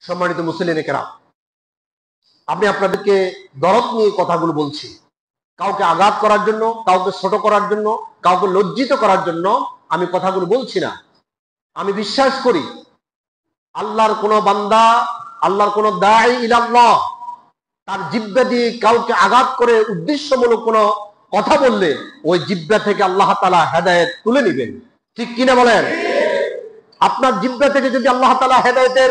সম্মানিত মুসলিম কেরাম, আমি আপনাদেরকে দরদ নিয়ে কথাগুলো বলছি। কাউকে আঘাত করার জন্য, কাউকে ছোট করার জন্য, কাউকে লজ্জিত করার জন্য আমি কথাগুলো বলছি না। আমি বিশ্বাস করি আল্লাহর কোন বান্দা, আল্লাহর কোন দাঈ ইলাল্লাহ তার জিহ্বা দিয়ে কাউকে আঘাত করে উদ্দেশ্যমূলক কোন কথা বললে ওই জিহ্বা থেকে আল্লাহ তাআলা হেদায়েত তুলে নেবেন। ঠিক কিনা বলেন? আপনার জিহ্বা থেকে যদি আল্লাহ তাআলা হেদায়েতের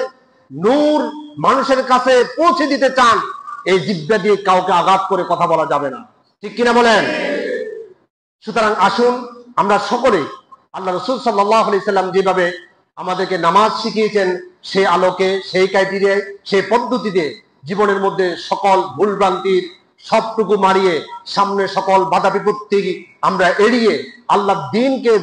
নূর মানুষের কাছে পৌঁছে দিতে চান, এই জিহ্বা দিয়ে কাউকে আঘাত করে কথা বলা যাবে না। ঠিক কিনা বলেন? সুতরাং আসুন আমরা সকলে আল্লাহ রাসূল সাল্লাল্লাহু আলাইহি সাল্লাম যেভাবে আমাদেরকে নামাজ শিখিয়েছেন সেই আলোকে, সেই ক্রাইটেরিয়ায়, সেই পদ্ধতিতে জীবনের মধ্যে সকল ভুলভ্রান্তির সবটুকু মারিয়ে সামনে সকল বাধা বিপত্তি আমরা এড়িয়ে আল্লাহ দ্বীনকে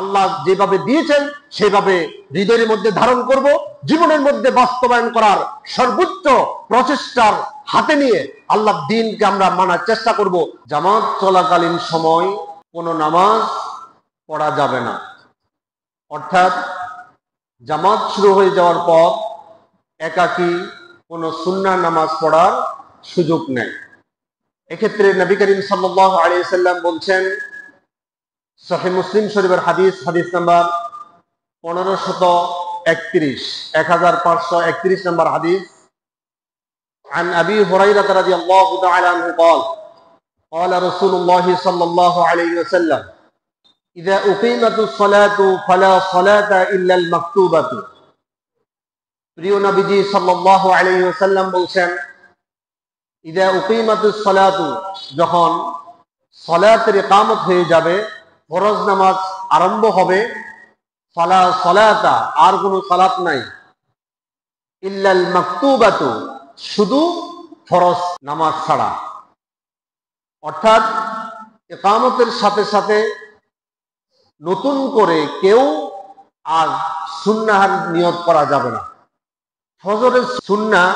আল্লাহ যেভাবে দিয়েছেন সেভাবে হৃদয়ের মধ্যে ধারণ করব, জীবনের মধ্যে বাস্তবায়ন করার সর্বোচ্চ প্রচেষ্টার হাতে নিয়ে আল্লাহ দ্বীনকে আমরা মানার চেষ্টা করব। জামাত চলাকালীন সময় কোনো নামাজ পড়া যাবে না, অর্থাৎ জামাত শুরু হয়ে যাওয়ার পর একাকী কোনো সুন্নাহ নামাজ পড়ার সুযোগ নেই। এক্ষেত্রে নবী করিম সাল্লাল্লাহু আলাইহি সাল্লাম বলছেন, সহিহ মুসলিম শরীফের হাদিস, হাদিস নাম্বার 1531, 1531 নম্বর হাদিস, عن أبي هريرة رضي الله تعالى عنه قال قال رسول الله صلى الله عليه وسلم إذا أقيمت الصلاة فلا صلاة إلا المكتوبة। প্রিয় নবীজি সাল্লাল্লাহু আলাইহি ওয়াসাল্লাম বলছেন, ইদা উকিমাতুস সালাতু, যখন সালাতের ইকামত হয়ে যাবে, ফরজ নামাজ আরম্ভ হবে, ফালা সালাতা, আর কোনো সালাত নাই, ইল্লাল মাকতুবাতু, শুধু ফরজ নামাজ ছাড়া। অর্থাৎ ইকামতের সাথে সাথে নতুন করে কেউ আর সুন্নাহর নিয়ত করা যাবে না। ফজরের সুন্নাহ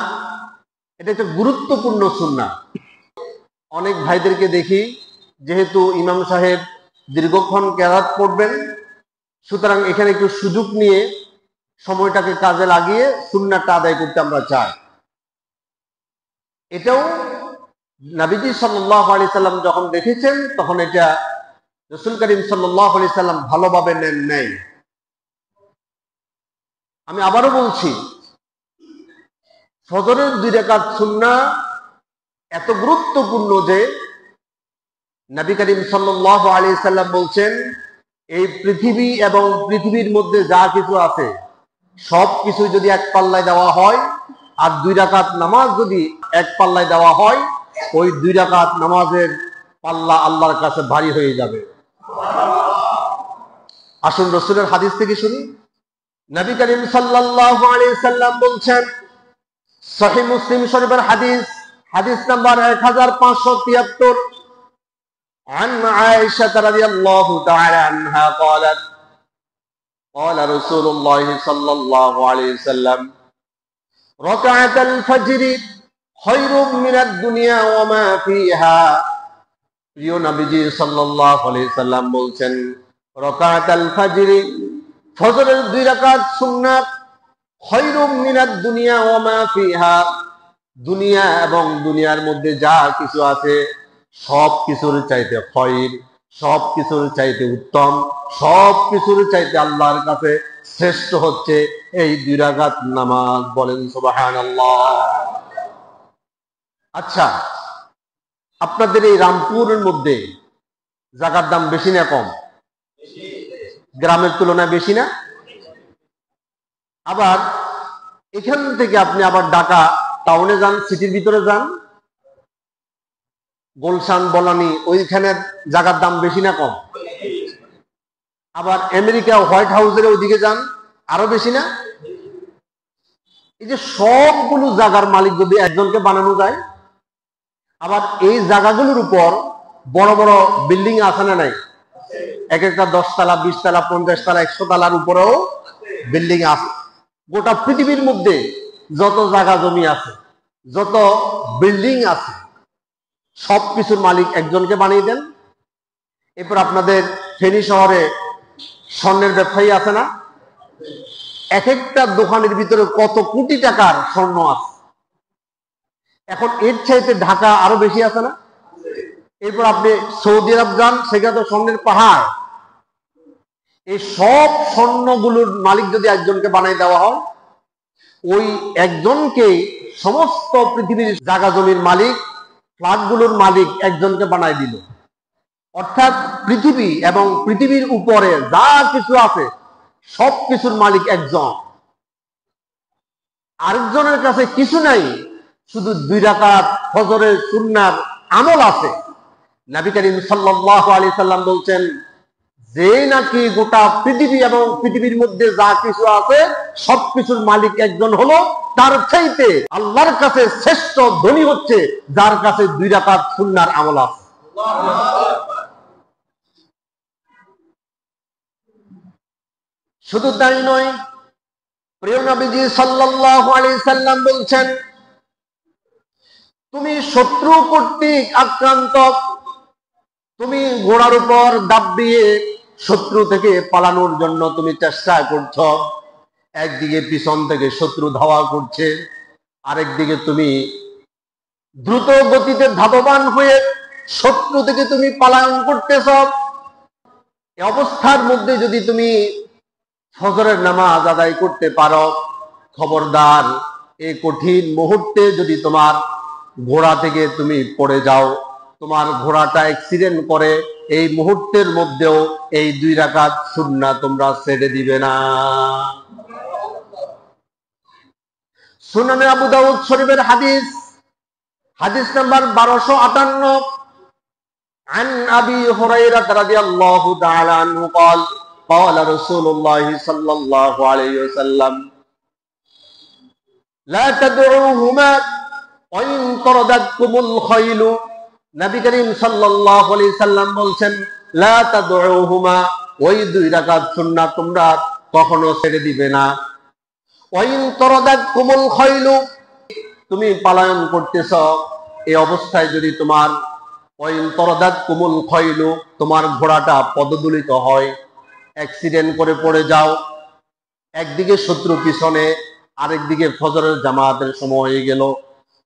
এটা একটা গুরুত্বপূর্ণ সুন্নাহ। অনেক ভাইদেরকে দেখি, যেহেতু ইমাম সাহেব দীর্ঘক্ষণ কেরাত পড়বেন, সুতরাং এখানে একটু সুযোগ নিয়ে সময়টাকে কাজে লাগিয়ে সুন্নাহটা আদায় করতে আমরা চাই। এটাও নবীজি সাল্লাল্লাহু আলাইহি সাল্লাম যখন দেখেছেন তখন এটা রাসূল করিম সাল্লাল্লাহু আলাইহি সাল্লাম ভালোভাবে নেন নাই। আমি আবারও বলছি, ফজরের 2 রাকাত সুন্নাহ এত গুরুত্বপূর্ণ যে নবী করিম সাল্লাল্লাহু আলাইহি সাল্লাম বলছেন, এই পৃথিবী এবং পৃথিবীর মধ্যে যা কিছু আছে সব কিছু যদি এক পাল্লায় দেওয়া হয় আর 2 রাকাত নামাজ যদি এক পাল্লায় দেওয়া হয়, ওই 2 রাকাত নামাজের পাল্লা আল্লাহর কাছে ভারী হয়ে যাবে। আসুন রাসূলের হাদিস থেকে শুনি। নবী করিম সাল্লাল্লাহু আলাইহি সাল্লাম বলছেন, সহিহ মুসলিম শরীফের হাদিস, হাদিস নাম্বার 1573, عن عائشة رضي الله تعالى عنها قالت قال رسول الله صلى الله عليه وسلم ركعة الفجر خير من الدنيا وما فيها। প্রিয় নবীজি সাল্লাল্লাহু আলাইহি সাল্লাম বলছেন, রাকাতুল ফজর, ফজরের 2 রাকাত সুন্নাত, খায়রুম মিনাদ দুনিয়া ওয়া মা ফিহা, দুনিয়া এবং দুনিয়ার মধ্যে যা কিছু আছে সব কিছুর চাইতে খায়র, সব কিছুর চাইতে উত্তম, সব কিছুর চাইতে আল্লাহর কাছে শ্রেষ্ঠ হচ্ছে এই 2 রাকাত নামাজ। বলেন সুবহানাল্লাহ। আচ্ছা, আপনাদের এই রামপুরের মধ্যে জায়গার দাম বেশি না কম? গ্রামের তুলনায় বেশি না? আবার এখান থেকে আপনি আবার ঢাকা টাউনে যান, সিটির ভিতরে যান, গুলশান, বনানী, ওইখানের জায়গার দাম বেশি না কম? আবার আমেরিকা হোয়াইট হাউসের ওইদিকে যান, আরো বেশি না? এই যে সবগুলো জায়গার মালিক যদি একজনকে বানানো যায়, আবার এই জায়গাগুলোর উপর বড় বড় বিল্ডিং আছে না নাই? এক একটা 10 তলা, 20 তলা, 50 তলা, 100 তলার উপরেও বিল্ডিং আছে। গোটা পৃথিবীর মধ্যে যত জায়গা জমি আছে, যত বিল্ডিং আছে, সবকিছুর মালিক একজনকে বানিয়ে দেন। এরপর আপনাদের ফেনী শহরে স্বর্ণের ব্যবসায়ী আছে না? এক একটা দোকানের ভিতরে কত কোটি টাকার স্বর্ণ আছে। এখন এর চাইতে ঢাকা আরো বেশি আছে না? এরপর আপনি সৌদি আরব যান, সেখানে তো স্বর্ণের পাহাড়। এই সব স্বর্ণগুলোর মালিক যদি একজনকে বানাই দেওয়া হয়, ওই একজনকে সমস্ত পৃথিবীর জায়গা জমির মালিক, ফ্ল্যাটগুলোর মালিক একজনকে বানাই দিল। অর্থাৎ পৃথিবী এবং পৃথিবীর উপরে যা কিছু আছে সব কিছুর মালিক একজন। আরেকজনের কাছে কিছু নাই, শুধু 2 রাকাত ফজরের সুন্নার আমল আছে। নবী করিম সাল্লাল্লাহু আলাইহি সাল্লাম বলছেন, যে নাকি গোটা পৃথিবী এবং পৃথিবীর মধ্যে যা কিছু আছে সবকিছুর মালিক একজন হলো, তার চাইতে আল্লাহর কাছে শ্রেষ্ঠ ধনী হচ্ছে যার কাছে 2 রাকাত সুন্নার আমল আছে। শুধু তাই নয়, প্রিয় নবীজি সাল্লাল্লাহু আলাইহি সাল্লাম বলছেন, তুমি শত্রু কর্তৃক আক্রান্ত, তুমি ঘোড়ার উপর দাবিয়ে শত্রু থেকে পালানোর জন্য তুমি চেষ্টা করছ, একদিকে পিছন থেকে শত্রু ধাওয়া করছে, আরেকদিকে তুমি দ্রুত গতিতে ধাবমান হয়ে শত্রু থেকে তুমি পালায়ন করতেছ। এই অবস্থার মধ্যে যদি তুমি ফজরের নামাজ আদায় করতে পারো, খবরদার এই কঠিন মুহূর্তে যদি তোমার ঘোড়া থেকে তুমি পড়ে যাও, তোমার ঘোড়াটা অ্যাক্সিডেন্ট করে, এই মুহূর্তের মধ্যেও এই 2 রাকাত সুন্নাহ তোমরা ছেড়ে দিবে না। সুনানে আবু দাউদ শরীফের হাদিস, হাদিস নাম্বার 1258, عن أبي هريرة رضي الله تعالى عنه قال قال رسول الله صلى الله عليه وسلم لا تدعوهما وإن طردتكم الخيل। নবী করিম সাল্লাল্লাহু আলাইহি সাল্লাম বলছেন, লা তাদউহুমা, ওই 2 রাকাত সুন্নাহ তোমরা কখনো ছেড়ে দিবে না। ওয়াইন তারাদাতকুমুল খাইলু, তুমি পালায়ন করতেছ, এই অবস্থায় যদি তোমার ওয়াইন তারাদাতকুমুল খাইলু, তোমার ঘোড়াটা পদদলিত হয়, অ্যাক্সিডেন্ট করে পড়ে যাও, একদিকে শত্রু পিছনে, আরেকদিকে ফজরের জামাতের সময় হয়ে গেল,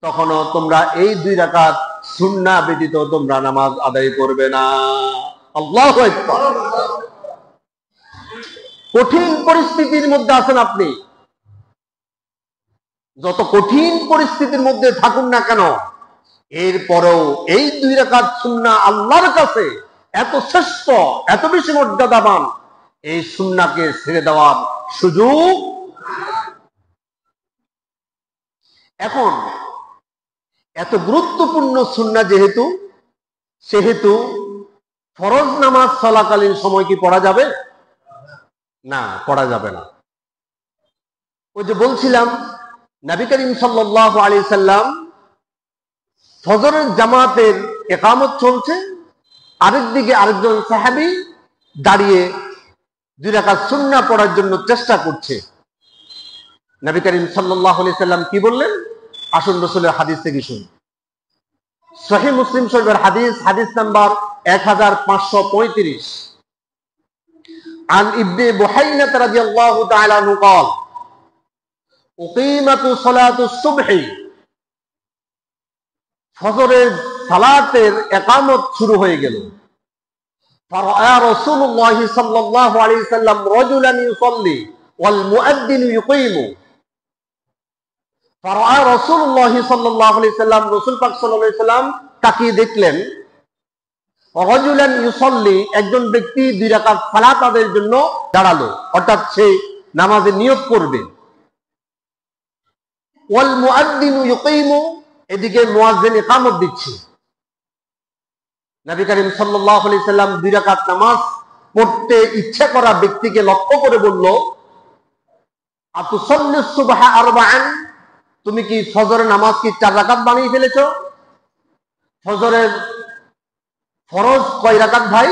তখনও তোমরা এই 2 রাকাত সুন্নাহ ব্যতীত তোমরা নামাজ আদায় করবে না। আল্লাহু আকবার। কঠিন পরিস্থিতির মধ্যে আছেন আপনি, যত কঠিন পরিস্থিতির মধ্যে থাকুন না কেন, এরপরেও এই 2 রাকাত সুন্নাহ আল্লাহর কাছে এত শ্রেষ্ঠ, এত বেশি মর্যাদাবান, এই সুন্নাহকে ছেড়ে দেওয়ার সুযোগ। এখন এত গুরুত্বপূর্ণ সুন্নাহ যেহেতু, সেহেতু ফরজ নামাজ চলাকালীন সময় কি পড়া যাবে? না, পড়া যাবে না। ওই যে বলছিলাম, নবী করিম সাল্লাল্লাহু আলাইহি সাল্লাম ফজরের জামাতের ইকামত চলছে, আরেকদিকে আরেকজন সাহাবী দাঁড়িয়ে 2 রাকাত সুন্নাহ পড়ার জন্য চেষ্টা করছে। নবী করিম সাল্লাল্লাহু আলাইহি সাল্লাম কি বললেন? আসুন রাসূলের হাদিস থেকে শুনি। সহিহ মুসলিম শরীফের হাদিস, হাদিস নাম্বার 1535, عن ابن بحينة رضي الله تعالى عنه قال أقيمت صلاة الصبح, ফজরের সালাতের ইকামত শুরু হয়ে গেল। فرأى رسول الله صلى الله عليه وسلم رجلا يصلي والمؤذن يقيم। فرأى رسول الله صلى الله عليه وسلم, রাসূল পাক সাল্লাল্লাহু আলাইহি সাল্লাম তাকিয়ে দেখলেন, রাজুলান ইউসাল্লি, একজন ব্যক্তি 2 রাকাত সালাত আদায়ের জন্য দাঁড়ালো, অর্থাৎ সে নামাজে নিয়ত করবে। ওয়াল মুআদ্দিনু ইউকিমু, এদিকে মুয়াজ্জিন ইকামত দিচ্ছে। নবী করিম সাল্লাল্লাহু আলাইহি সাল্লাম 2 রাকাত নামাজ পড়তে ইচ্ছা করা ব্যক্তিকে লক্ষ্য করে বলল, আতুসাল্লি সুবহা আরবাআন, তুমি কি ফজরের নামাজ কি 4 রাকাত বানিয়ে ফেলেছো? ফজরের ফরজ কয় রাকাত ভাই?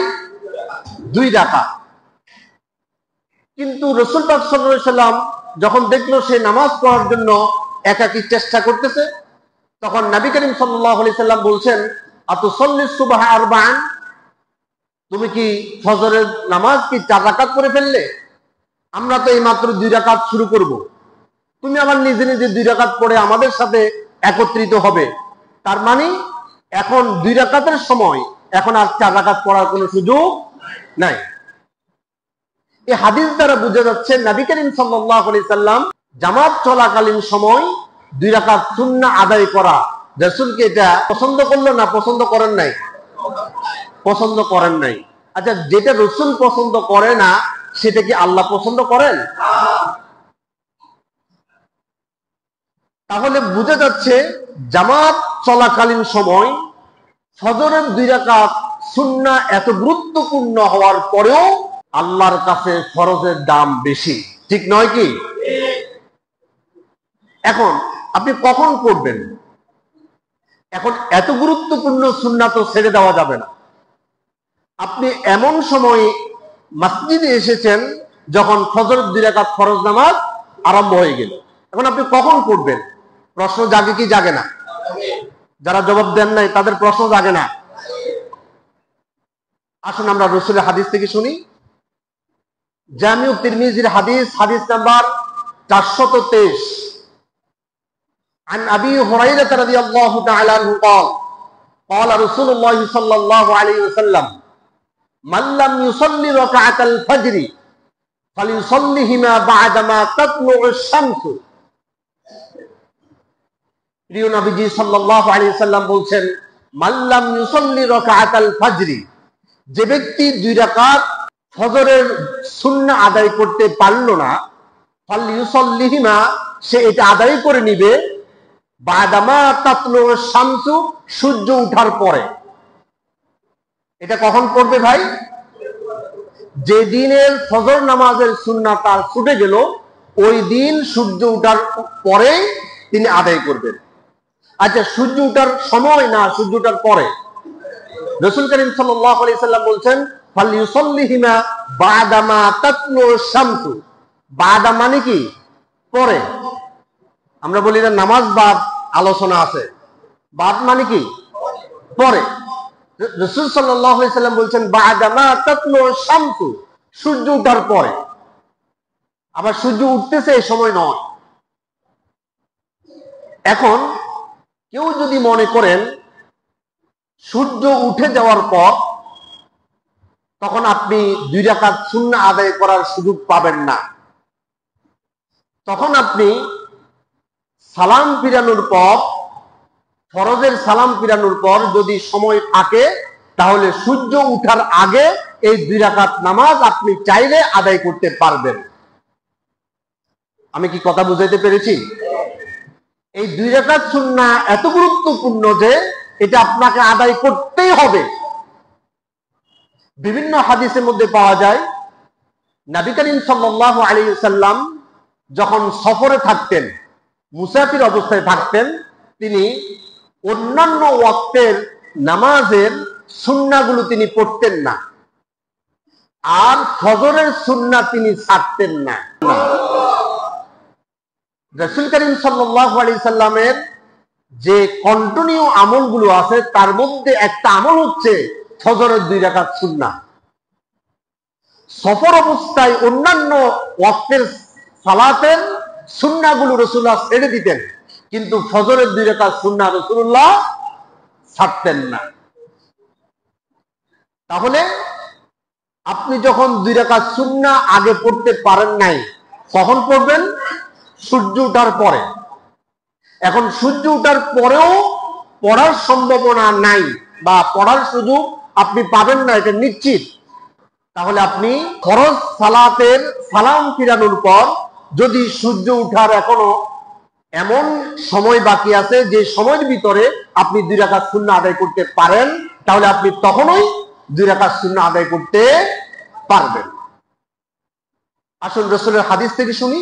2 রাকাত। কিন্তু রাসূল পাক সাল্লাল্লাহু আলাইহি সাল্লাম যখন দেখলো সে নামাজ পড়ার জন্য একাকী চেষ্টা করতেছে, তখন নবী করিম সাল্লাল্লাহু আলাইহি সাল্লাম বলছেন, আতুসাল্লি সুবহা আরবাআন, তুমি কি ফজরের নামাজ কি 4 রাকাত পড়ে ফেললে? আমরা তো এই মাত্র 2 রাকাত শুরু করব, তুমি আবার নিজে নিজে 2 রাকাত পড়ে আমাদের সাথে একত্রিত হবে, তার মানে এখন 2 রাকাতের সময় এখন আর 4 রাকাত পড়ার কোনো সুযোগ নাই। এই হাদিস দ্বারা বোঝা যাচ্ছে নবী করিম সাল্লাল্লাহু আলাইহি সাল্লাম জামাত চলাকালীন সময় 2 রাকাত সুন্নাহ আদায় করা রাসূলকে এটা পছন্দ করলো না পছন্দ করেন নাই? পছন্দ করেন নাই। আচ্ছা, যেটা রাসূল পছন্দ করে না সেটা কি আল্লাহ পছন্দ করেন? তাহলে বোঝা যাচ্ছে জামাত চলাকালীন সময় ফজরের 2 রাকাত সুন্নাহ এত গুরুত্বপূর্ণ হওয়ার পরেও আল্লাহর কাছে ফরজের দাম বেশি, ঠিক নয় কি? এখন আপনি কখন পড়বেন? এখন এত গুরুত্বপূর্ণ সুন্নাহ তো ছেড়ে দেওয়া যাবে না। আপনি এমন সময় মসজিদে এসেছেন যখন ফজরের 2 রাকাত ফরজ নামাজ আরম্ভ হয়ে গেল, এখন আপনি কখন পড়বেন? প্রশ্ন জাগে কি জাগে না? যারা জবাব দেন নাই তাদের প্রশ্ন জাগে না? আসুন আমরা রাসূলের হাদিস থেকে শুনি। জামিউ তিরমিজির হাদিস, হাদিস নাম্বার 423, عن أبي هريرة رضي الله تعالى عنه قال قال رسول الله صلى الله عليه وسلم من لم يصلي ركعة الفجر فليصليهما بعدما تطلع الشمس। প্রিয় নবীজি সাল্লাল্লাহু আলাইহি ওয়াসাল্লাম বলছেন, মান লাম ইউসাল্লি রাকাতাল ফজরি, যে ব্যক্তি 2 রাকাত ফজরের সুন্নাহ আদায় করতে পারল না, ফালইউসাল্লিহিমা, সে এটা আদায় করে নিবে বাদামা তাতলু শামসু, সূর্য ওঠার পরে। এটা কখন পড়বে ভাই? যে দিনের ফজর নামাজের সুন্নাহ তার ছুটে গেল ওই দিন সূর্য ওঠার পরে তিনি আদায় করবেন। আচ্ছা, সূর্য ওঠার সময় না সূর্য ওঠার পরে? রাসূল করিম সাল্লাল্লাহু আলাইহি সাল্লাম বলছেন ফালইউসাল্লিহিমা বাদামা তাতলু শামসু। বাদা মানে কি? পরে। আমরা বলি না নামাজ বাদ আলোচনা আছে, বাদ মানে কি? পরে। রাসূল সাল্লাল্লাহু আলাইহি সাল্লাম বলছেন বাদামা তাতলু শামসু, সূর্য ওঠার পরে। আবার সূর্য উঠতেছে এই সময় নয়। এখন কেউ যদি মনে করেন সূর্য উঠে যাওয়ার পর তখন আপনি 2 রাকাত সুন্নাহ আদায় করার সুযোগ পাবেন না, তখন আপনি সালাম ফিরানোর পর, ফরজের সালাম ফিরানোর পর যদি সময় থাকে তাহলে সূর্য উঠার আগে এই 2 রাকাত নামাজ আপনি চাইলে আদায় করতে পারবেন। আমি কি কথা বুঝাইতে পেরেছি? এই 2 রাকাত সুন্নাহ এত গুরুত্বপূর্ণ যে এটা আপনাকে আদায় করতেই হবে। বিভিন্ন হাদিসের মধ্যে পাওয়া যায় নবী করিম সাল্লাল্লাহু আলাইহি ওয়াসাল্লাম যখন সফরে থাকতেন, মুসাফির অবস্থায় থাকতেন, তিনি অন্যান্য ওয়াক্তের নামাজের সুন্নাহগুলো তিনি পড়তেন না, আর ফজরের সুন্নাহ তিনি ছাড়তেন না। রাসূল করিম সাল্লাল্লাহু আলাইহি সাল্লামের যে কন্টিনিউ আমলগুলো আছে তার মধ্যে একটা আমল হচ্ছে ফজরের 2 রাকাত সুন্নাহ। সফর অবস্থায় অন্যান্য ওয়াক্তের সালাতের সুন্নাহগুলো রাসূলুল্লাহ ছেড়ে দিতেন, কিন্তু ফজরের 2 রাকাত সুন্নাহ রাসূলুল্লাহ ছাড়তেন না। তাহলে আপনি যখন 2 রাকাত সুন্নাহ আগে পড়তে পারেন নাই, কখন পড়বেন? সূর্য ওঠার পরে। এখন সূর্য ওঠার পরেও পড়ার সম্ভাবনা নাই বা পড়ার সুযোগ আপনি পাবেন না, এটা নিশ্চিত। তাহলে আপনি ফরজ সালাতের সালাম ফিরানোর পর যদি সূর্য ওঠার এখনো এমন সময় বাকি আছে যে সময়ের ভিতরে আপনি 2 রাকাত সুন্নাহ আদায় করতে পারেন, তাহলে আপনি তখনই 2 রাকাত সুন্নাহ আদায় করতে পারবেন। আসুন রাসূলের হাদিস থেকে শুনি।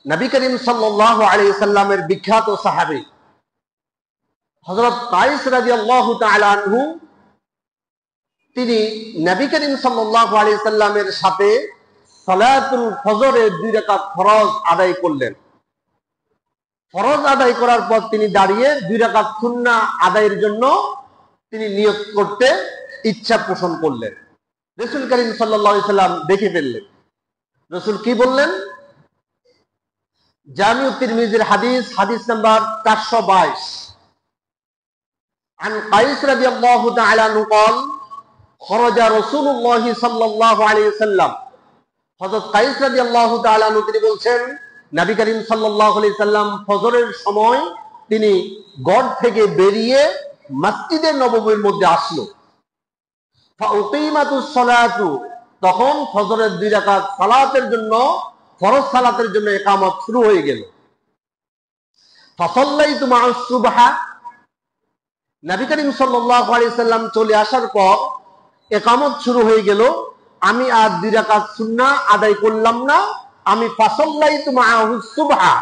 নবী করিম সাল্লাল্লাহু আলাইহি সাল্লামের বিখ্যাত সাহাবী হযরত কায়েস রাদিয়াল্লাহু তাআলা আনহু, তিনি নবী করিম সাল্লাল্লাহু আলাইহি সাল্লামের সাথে সালাতুল ফজরে 2 রাকাত ফরজ আদায় করলেন। ফরজ আদায় করার পর তিনি দাঁড়িয়ে 2 রাকাত সুন্নাহ আদায়ের জন্য তিনি নিয়ত করতে ইচ্ছা পোষণ করলেন। রাসূল করিম সাল্লাল্লাহু আলাইহি সাল্লাম দেখে ফেললেন। রাসূল কি বললেন? জামিউ তিরমিজির হাদিস, হাদিস নাম্বার 422, আন কাইস রাদিয়াল্লাহু তাআলা আনহু قال خرج رسول الله صلى الله عليه وسلم। হযরত কাইস রাদিয়াল্লাহু তাআলা আনহু তিনি বলছেন, নবী করিম সাল্লাল্লাহু আলাইহি সাল্লাম ফজরের সময় তিনি ঘর থেকে বেরিয়ে মসজিদে নববীর মধ্যে আসলো। ফাউকিমাতুস সালাতু, তখন ফজরের 2 রাকাত সালাতের জন্য, ফরজ সালাতের জন্য ইকামত শুরু হয়ে গেল। ফাসাল্লাইতু মা'আস সুবহা, নবী করিম সাল্লাল্লাহু আলাইহি সাল্লাম চলে আসার পর ইকামত শুরু হয়ে গেল। আমি আর 2 রাকাত সুন্নাহ আদায় করলাম না, আমি ফাসাল্লাইতু মা'আহুস সুবহা,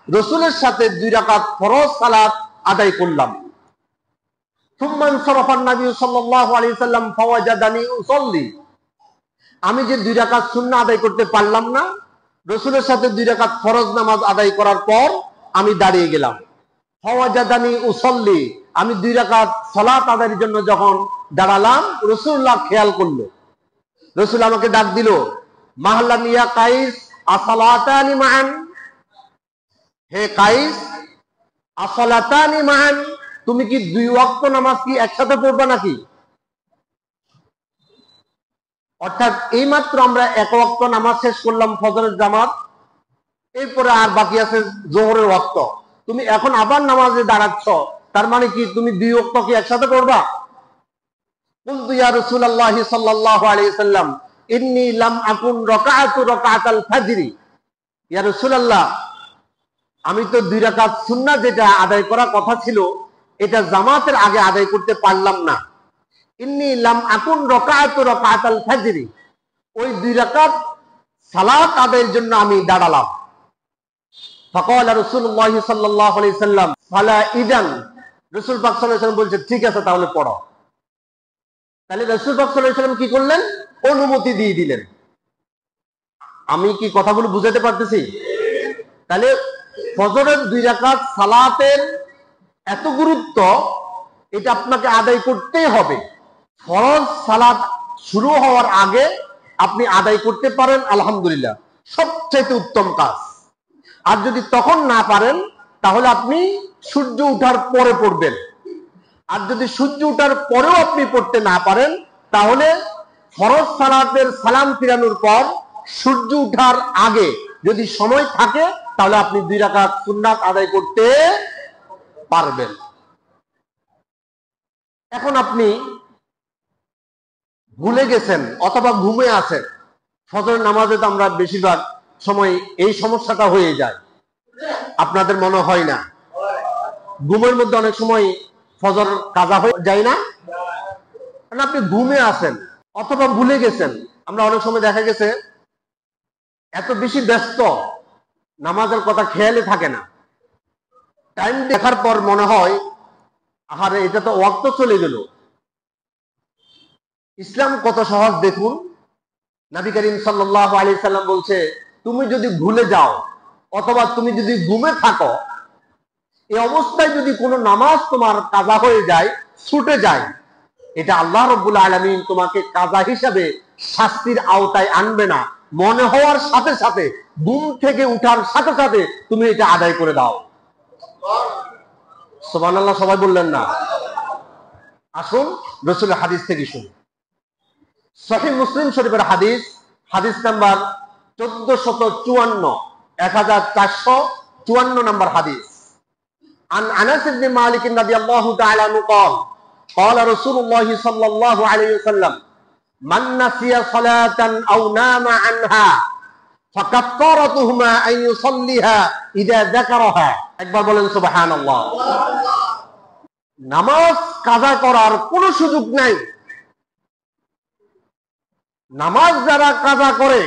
রাসূলের সাথে 2 রাকাত ফরজ সালাত আদায় করলাম। সুম্মা ইনসারাফা নবী সাল্লাল্লাহু আলাইহি সাল্লাম ফাওয়াজাদানি উসাল্লি, আমি যে 2 রাকাত সুন্নাহ আদায় করতে পারলাম না, রাসূলের সাথে 2 রাকাত ফরজ নামাজ আদায় করার পর আমি দাঁড়িয়ে গেলাম। ফাওয়াজাদানি উসাল্লি, আমি 2 রাকাত সালাত আদায়ের জন্য যখন দাঁড়ালাম, রাসূলুল্লাহ খেয়াল করলো। রাসূল আমাকে ডাক দিল, মাহলান ইয়া কাইস আসালাতানি মান, হে কাইস, আসালাতানি মান, তুমি কি 2 ওয়াক্ত নামাজ কি একসাথে পড়বা নাকি? অর্থাৎ এইমাত্র আমরা 1 ওয়াক্ত নামাজ শেষ করলাম ফজরের জামাত, এরপরে আর বাকি আছে জোহরের ওয়াক্ত, তুমি এখন আবার নামাজে দাঁড়াচ্ছ, তার মানে কি তুমি 2 ওয়াক্ত কি একসাথে পড়বা? কুলতু ইয়া রাসূলুল্লাহ সাল্লাল্লাহু আলাইহি সাল্লাম ইন্নী লাম আকুন রাকাআতু রাকাআতাল ফাজরি, ইয়া রাসূলুল্লাহ, আমি তো 2 রাকাত সুন্নাহ যেটা আদায় করার কথা ছিল এটা জামাতের আগে আদায় করতে পারলাম না। ইন্নী লাম আকুন রাকাআতু রাকাআতাল ফাজরি, ওই 2 রাকাত সালাত আদায়ের জন্য আমি দাঁড়ালাম। ফাকাল রাসূলুল্লাহ সাল্লাল্লাহু আলাইহি সাল্লাম ফালা ইদান, রাসূল পাক সাল্লাল্লাহু আলাইহি সাল্লাম বলছেন ঠিক আছে তাহলে পড়ো। তাহলে রাসূল পাক সাল্লাল্লাহু আলাইহি সাল্লাম কি করলেন? অনুমতি দিয়ে দিলেন। আমি কি কথাগুলো বুঝাতে পারতেছি? তাহলে ফজরের 2 রাকাত সালাতের এত গুরুত্ব, এটা আপনাকে আদায় করতেই হবে। ফরজ সালাত শুরু হওয়ার আগে আপনি আদায় করতে পারেন, আলহামদুলিল্লাহ, সবচেয়ে উত্তম কাজ। আর যদি তখন না পারেন তাহলে আপনি সূর্য ওঠার পরে পড়বেন। আর যদি সূর্য ওঠার পরেও আপনি পড়তে না পারেন তাহলে ফরজ সালাতের সালাম ফিরানোর পর সূর্য ওঠার আগে যদি সময় থাকে তাহলে আপনি 2 রাকাত সুন্নাত আদায় করতে পারবেন। এখন আপনি ভুলে গেছেন অথবা ঘুমে আছেন, ফজর নামাজে তো আমরা বেশিরভাগ সময় এই সমস্যাটা হয়ে যায়, আপনাদের মনে হয় না? ঘুমের মধ্যে অনেক সময় ফজর কাজা হয়ে যায় না? আপনি ঘুমে আছেন অথবা ভুলে গেছেন। আমরা অনেক সময় দেখা গেছে এত বেশি ব্যস্ত, নামাজের কথা খেয়ালে থাকে না। টাইম দেখার পর মনে হয় আহারে এটা তো ওয়াক্ত চলে গেল। ইসলাম কত সহজ দেখুন। নবী করিম সাল্লাল্লাহু আলাইহি সাল্লাম বলছে, তুমি যদি ভুলে যাও অথবা তুমি যদি ঘুমে থাকো, এই অবস্থায় যদি কোনো নামাজ তোমার কাজা হয়ে যায়, ছুটে যায়, এটা আল্লাহ রাব্বুল আলামিন তোমাকে কাজা হিসাবে শাস্তির আওতায় আনবে না। মনে হওয়ার সাথে সাথে, ঘুম থেকে উঠার সাথে সাথে তুমি এটা আদায় করে দাও। সুবহানাল্লাহ, সবাই বললেন না? আসুন রাসূলের হাদিস থেকে শুনি। সহিহ মুসলিম শরীফের হাদিস, হাদিস নাম্বার 1454, 1454 নম্বর হাদিস। عن أنس بن مالك رضي الله تعالى عنه قال قال رسول الله صلى الله عليه وسلم من نسي صلاة أو نام عنها فكفارتهما أن يصليها إذا ذكرها। একবার বলেন সুবহানাল্লাহ। নামাজ কাজা করার কোনো সুযোগ নাই। নামাজ যারা কাজা করে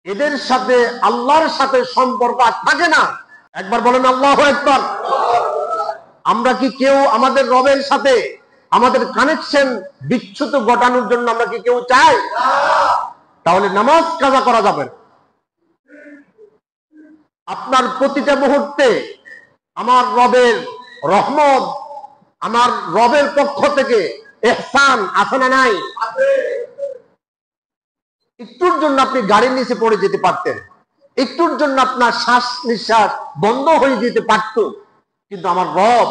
এদের সাথে আল্লাহর সাথে সম্পর্ক থাকে না। একবার বলেন আল্লাহু আকবার। আমরা কি কেউ আমাদের রবের সাথে আমাদের কানেকশন বিচ্যুত ঘটানোর জন্য আমরা কি কেউ চাই? তাহলে নামাজ কাজা করা যাবে না। আপনার প্রতিটা মুহূর্তে আমার রবের রহমত, আমার রবের পক্ষ থেকে ইহসান আছে না নাই? একটুর জন্য আপনি গাড়ির নিচে পড়ে যেতে পারতেন, একটুর জন্য আপনার শ্বাস নিঃশ্বাস বন্ধ হয়ে যেতে পারত, কিন্তু আমার রব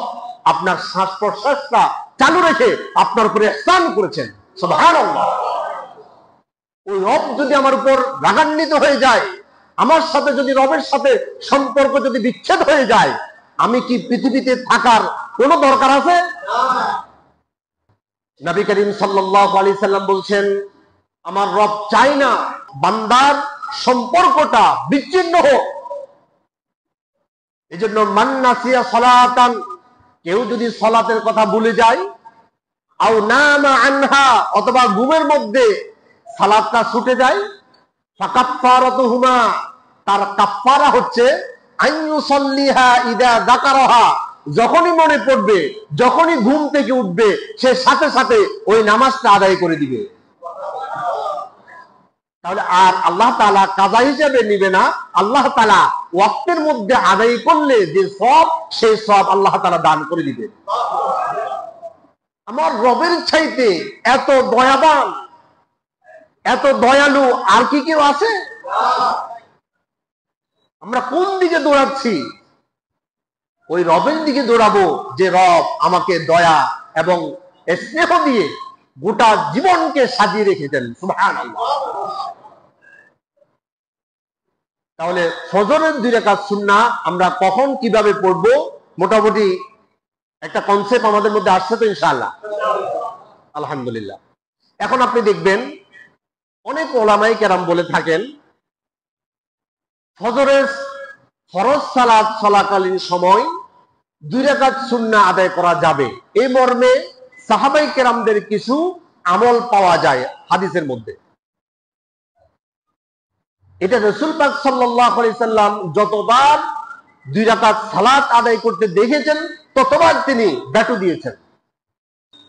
আপনার শ্বাস প্রশ্বাসটা চালু রেখে আপনার উপরে ইহসান করেছেন। সুবহানাল্লাহ। ওই রব যদি আমার উপর রাগান্বিত হয়ে যায়, আমার সাথে যদি রবের সাথে সম্পর্ক যদি বিচ্ছেদ হয়ে যায়, আমি কি পৃথিবীতে থাকার কোনো দরকার আছে? নবী করিম সাল্লাল্লাহু আলাইহি সাল্লাম বলছেন, আমার রব চাই না বান্দার সম্পর্কটা বিচ্ছিন্ন হোক। এজন্য মান নাসিয়া সালাতান, কেউ যদি সালাতের কথা ভুলে যায়, আও নামা আনহা, অথবা ঘুমের মধ্যে সালাতটা ছুটে যায়, ফাকাফফারাতুহুমা, তার কাফফারা হচ্ছে আইয়ুসাল্লিহা ইদা যাকারাহা, যখনই মনে পড়বে, যখনই ঘুম থেকে উঠবে, সে সাথে সাথে ওই নামাজটা আদায় করে দিবে। তাহলে আর আল্লাহ তাআলা কাজা হিসেবে নিবে না, আল্লাহ তাআলা ওয়াক্তের মধ্যে আদায় করলে যে সওয়াব, সেই সওয়াব আল্লাহ তাআলা দান করে দিবেন। আমার রবের চাইতে এত দয়াবান, এত দয়ালু আর কি কেউ আছে? আমরা কোন দিকে দৌড়াচ্ছি? ওই রবের দিকে দৌড়াবো যে রব আমাকে দয়া এবং স্নেহ দিয়ে গোটা জীবনকে সাজিয়ে রেখেছেন। সুবহানাল্লাহ। তাহলে ফজরের 2 রাকাত সুন্নাহ আমরা কখন কিভাবে পড়বো, মোটামুটি একটা কনসেপ্ট আমাদের মধ্যে আসছে তো ইনশাআল্লাহ? আলহামদুলিল্লাহ। এখন আপনি দেখবেন অনেক ওলামায়ে কেরাম বলে থাকেন, ফজরের ফরজ সালাত চলাকালীন সময় 2 রাকাত সুন্নাহ আদায় করা যাবে, এই মর্মে সাহাবায়ে কেরামদের কিছু আমল পাওয়া যায় হাদিসের মধ্যে। এটা রাসূল পাক সাল্লাল্লাহু আলাইহি সাল্লাম যতবার 2 রাকাত সালাত আদায় করতে দেখেছেন, ততবার তিনি ব্যাটু দিয়েছেন।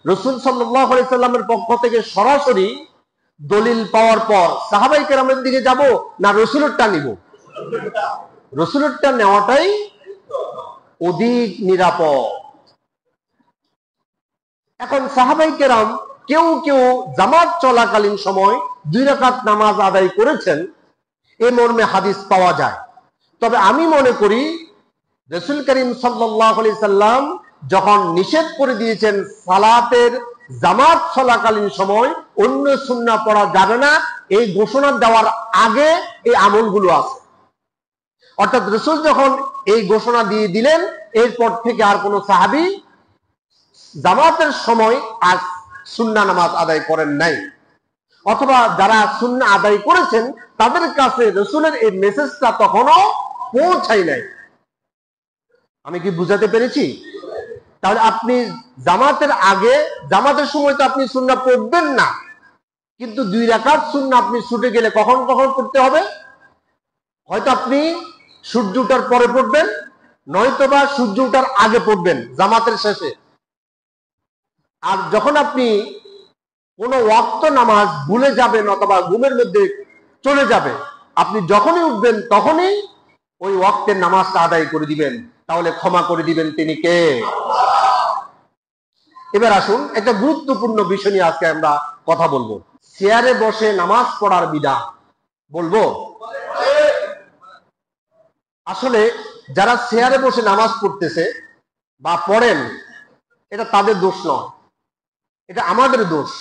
রাসূল সাল্লাল্লাহু আলাইহি সাল্লামের পক্ষ থেকে সরাসরি দলিল পাওয়ার পর সাহাবায়ে কেরামের দিকে যাব না রাসূলেরটা নিব? রাসূলেরটা নেওয়াটাই অধিক নিরাপদ। এখন সাহাবায়ে কেরাম কেউ কেউ জামাত চলাকালীন সময় 2 রাকাত নামাজ আদায় করেছেন, এই মর্মে হাদিস পাওয়া যায়। তবে আমি মনে করি রাসূল করিম সাল্লাল্লাহু আলাইহি সাল্লাম যখন নিষেধ করে দিয়েছেন সালাতের জামাত চলাকালীন সময় অন্য সুন্নাহ পড়া যাবে না, এই ঘোষণা দেওয়ার আগে এই আমলগুলো আছে। অর্থাৎ রাসূল যখন এই ঘোষণা দিয়ে দিলেন, এরপর থেকে আর কোনো সাহাবী জামাতের সময় আর সুন্নাহ নামাজ আদায় করেন নাই, অথবা যারা সুন্নাহ আদায় করেছেন তাদের কাছে রাসূলের এই মেসেজটা তখনও পৌঁছায় নাই। আমি কি বুঝাতে পেরেছি? তাহলে আপনি জামাতের আগে, জামাতের সময় তো আপনি সুন্নাহ পড়বেন না, কিন্তু 2 রাকাত সুন্নাহ আপনি ছুটে গেলে কখন কখন পড়তে হবে? হয়তো আপনি সূর্য ওঠার পরে পড়বেন, নয়তোবা সূর্য ওঠার আগে পড়বেন জামাতের শেষে। আর যখন আপনি কোন ওয়াক্ত নামাজ ভুলে যাবেন অথবা ঘুমের মধ্যে চলে যাবে, আপনি যখনই উঠবেন তখনই ওই ওয়াক্তের নামাজটা আদায় করে দিবেন, তাহলে ক্ষমা করে দিবেন তিনি কে? এবার আসুন একটা গুরুত্বপূর্ণ বিষয় নিয়ে আজকে আমরা কথা বলবো। চেয়ারে বসে নামাজ পড়ার বিধান বলবো। আসলে যারা চেয়ারে বসে নামাজ পড়তেছে বা পড়েন, এটা তাদের দোষ নয়, এটা আমাদের দোষ।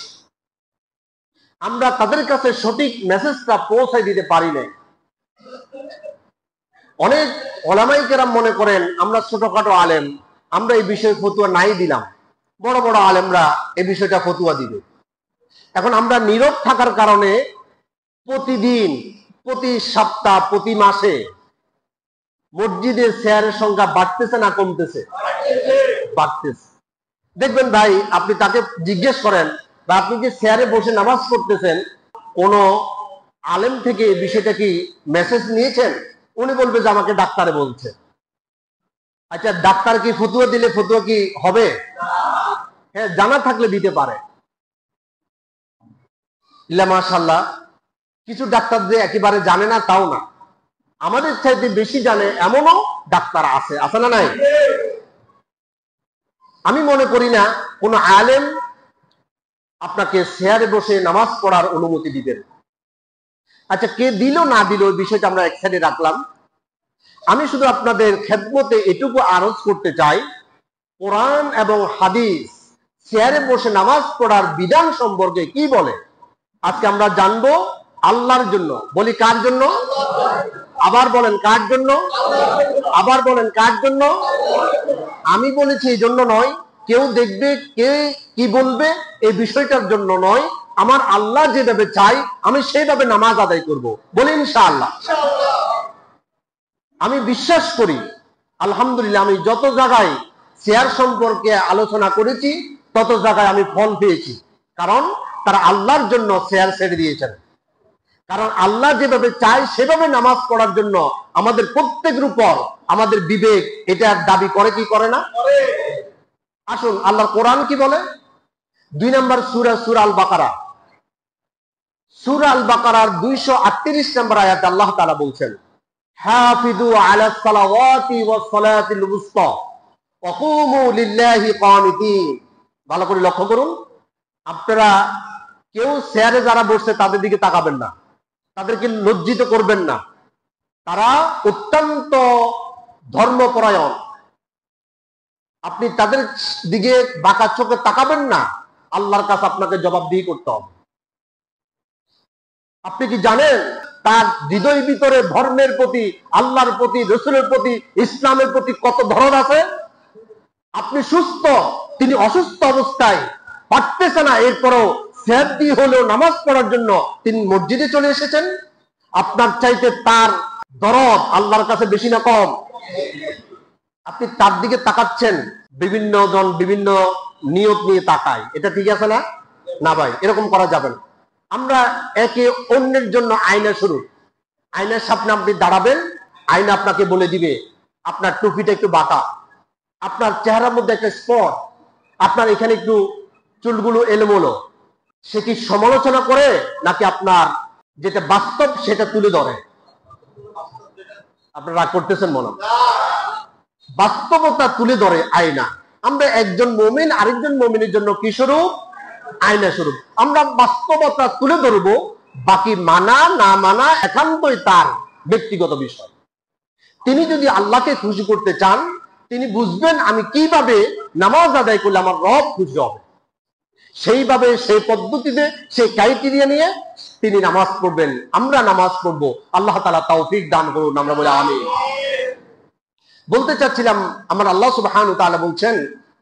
আমরা তাদের কাছে সঠিক মেসেজটা পৌঁছায় দিতে পারি নাই। অনেক ওলামায়ে কেরাম মনে করেন আমরা ছোটখাটো আলেম, আমরা এই বিষয়ে ফতোয়া নাই দিলাম, বড় বড় আলেমরা এই বিষয়টা ফতোয়া দিবে। এখন আমরা নীরব থাকার কারণে প্রতিদিন, প্রতি সপ্তাহ, প্রতি মাসে মসজিদের চেয়ারের সংখ্যা বাড়তেছে না কমতেছে? বাড়তেছে। দেখবেন ভাই, আপনি তাকে জিজ্ঞেস করেন বা আপনি যে চেয়ারে বসে নামাজ পড়তেছেন, কোন আলেম থেকে এই বিষয়টা কি মেসেজ নিয়েছেন? উনি বলবে যে আমাকে ডাক্তারে বলছে। আচ্ছা, ডাক্তার কি ফতোয়া দিলে ফতোয়া কি হবে? হ্যাঁ, জানা থাকলে দিতে পারে। ইল্লা মাশাআল্লাহ, কিছু ডাক্তার যে একেবারে জানে না তাও না, আমাদের চাইতে বেশি জানে এমনও ডাক্তার আছে, আছে না নাই? আমি মনে করি না কোন আলেম আপনাকে চেয়ারে বসে নামাজ পড়ার অনুমতি দিবেন। আচ্ছা, কে দিল না দিল ওই বিষয়টা আমরা এক সাইডে রাখলাম। আমি শুধু আপনাদের খেদমতে এটুকু আরজ করতে চাই, কোরআন এবং হাদিস চেয়ারে বসে নামাজ পড়ার বিধান সম্পর্কে কি বলে আজকে আমরা জানবো। আল্লাহর জন্য। বলি কার জন্য? আবার বলেন কার জন্য? আবার বলেন কার জন্য? আমি বলেছি এই জন্য নয়, কেউ দেখবে কে কি বলবে এই বিষয়টার জন্য নয়। আমার আল্লাহ যেভাবে চাই আমি সেইভাবে নামাজ আদায় করব। বলি ইনশাআল্লাহ। আমি বিশ্বাস করি, আলহামদুলিল্লাহ, আমি যত জায়গায় চেয়ার সম্পর্কে আলোচনা করেছি তত জায়গায় আমি ফল পেয়েছি। কারণ তারা আল্লাহর জন্য চেয়ার ছেড়ে দিয়েছেন। কারণ আল্লাহ যেভাবে চায় সেভাবে নামাজ পড়ার জন্য আমাদের প্রত্যেকের উপর আমাদের বিবেক এটা দাবি করে কি করে না? আসুন আল্লাহর কোরআন কি বলে। 2 নম্বর সূরা, সূরা আল বাকারা। সূরা আল বাকারার 238 নম্বর আয়াতে আল্লাহ তাআলা বলছেন, হাফিজু আলাস সালাওয়াতি ওয়াস সালাতিল উসতা ওয়া কুমু লিল্লাহি কানিতিন। ভালো করে লক্ষ্য করুন, আপনারা কেউ চেয়ারে যারা বসে তাদের দিকে তাকাবেন না, তাদেরকে লজ্জিত করবেন না। তারা অত্যন্ত ধর্মপরায়ণ। আপনি তাদের দিকে বাঁকা চোখে তাকাবেন না, আল্লাহর কাছে আপনাকে জবাবদিহি করতে হবে। আপনি কি জানেন তার হৃদয়ের ভিতরে ধর্মের প্রতি, আল্লাহর প্রতি, রসুলের প্রতি, ইসলামের প্রতি কত ধরন আছে? আপনি সুস্থ, তিনি অসুস্থ অবস্থায় পারতেছে না, এরপরও সেহাত দিয়ে হলেও নামাজ পড়ার জন্য তিনি মসজিদে চলে এসেছেন। আপনার চাইতে তার দরদ আল্লাহর কাছে বেশি না কম? আপনি তার দিকে তাকাচ্ছেন, বিভিন্ন জন বিভিন্ন নিয়ত নিয়ে তাকায়, এটা ঠিক আছে না? না ভাই, এরকম করা যাবে না। আমরা একে অন্যের জন্য আয়না স্বরূপ। আয়নার সামনে আপনি দাঁড়াবেন, আয়না আপনাকে বলে দিবে আপনার টুপিটা একটু বাঁকা, আপনার চেহারার মধ্যে একটা স্পট, আপনার এখানে একটু চুলগুলো এলোমেলো। সে কি সমালোচনা করে নাকি আপনার যেটা বাস্তব সেটা তুলে ধরে? আপনারা রাগ করতেছেন মনে হয়? বাস্তবতা তুলে ধরে আয়না। আমরা একজন মুমিন আরেকজন মুমিনের জন্য কি স্বরূপ? আয়না স্বরূপ। আমরা বাস্তবতা তুলে ধরবো, বাকি মানা না মানা একান্তই তার ব্যক্তিগত বিষয়। তিনি যদি আল্লাহকে খুশি করতে চান, তিনি বুঝবেন আমি কিভাবে নামাজ আদায় করলে আমার রব খুশি হবে, সেইভাবে সেই পদ্ধতিতে সেই ক্রাইটেরিয়া নিয়ে তিনি নামাজ পড়বেন, আমরা নামাজ পড়বো। আল্লাহ তাআলা তৌফিক দান করুন, আমরা বলি আমিন। বলতে চাচ্ছিলাম, আমার আল্লাহ সুবহানাহু ওয়া তাআলা বলছেন,